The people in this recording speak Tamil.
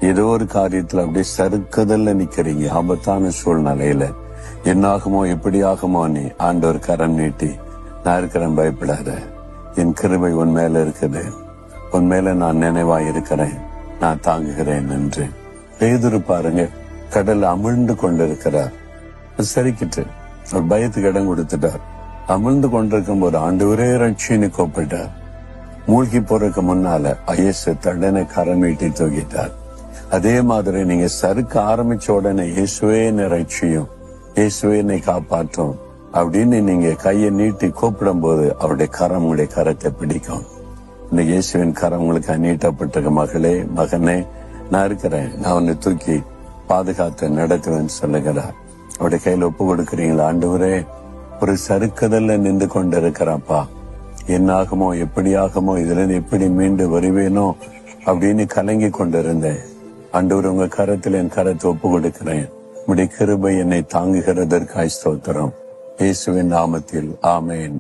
ஏதோ ஒரு காரியத்துல அப்படியே சறுக்குதல்ல நிக்கிறீங்க, ஆபத்தான சூழ்நிலையில. என்னாகுமோ எப்படி ஆகுமோ, நீ ஆண்டவர் கரம் நீட்டி, நான் இருக்கிறேன், பயப்படாத, என் கிருபை உன் மேல இருக்குது, உன் மேல நான் நினைவா இருக்கிறேன், நான் தாங்குகிறேன் என்று. பேதுரு பாருங்க, கடல் அமிழ்ந்து கொண்டிருக்கிறார். சரிக்கிட்டு ஒரு பயத்துக்கு இடம் கொடுத்துட்டார். அமிழ்ந்து கொண்டிருக்கும் போது ஆண்டவரே ரட்சின்னு கூப்பிட்டார். மூழ்கி போறதுக்கு முன்னால இயேசு தண்டனை கரம் நீட்டி தூக்கிட்டார். அதே மாதிரி நீங்க சறுக்க ஆரம்பிச்ச உடனே இயேசுவே என்னை ரட்சியும், இயேசுவே என்னை காப்பாற்றும் அப்படின்னு நீங்க கையை நீட்டி கூப்பிடும் போது அவருடைய கரம் உங்களுடைய கரத்தை பிடிக்கும். இந்த இயேசுவின் கரம் உங்களுக்கு நீட்டப்பட்டிருக்க, மகளே மகனே நான் இருக்கிறேன், நான் உன்னை தூக்கி பாதுகாத்து நடத்துவேன்னு சொல்லுகிறார். அவருடைய கையில ஒப்பு கொடுக்கிறீங்களா? ஆண்டவரே, ஒரு சறுக்குதல்ல நின்று கொண்டு இருக்கிறாப்பா, என்ன ஆகுமோ எப்படி ஆகுமோ, இதுல இருந்து எப்படி மீண்டு வருவேனோ அப்படின்னு கலங்கி கொண்டிருந்தேன். ஆண்டவர் உங்க கரத்தில் என் கரத்தை ஒப்பு கொடுக்கிறேன். உடைய கிருபை என்னை தாங்குகிறதற்காய் ஸ்தோத்திரம். இயேசுவின் நாமத்தில் ஆமென்.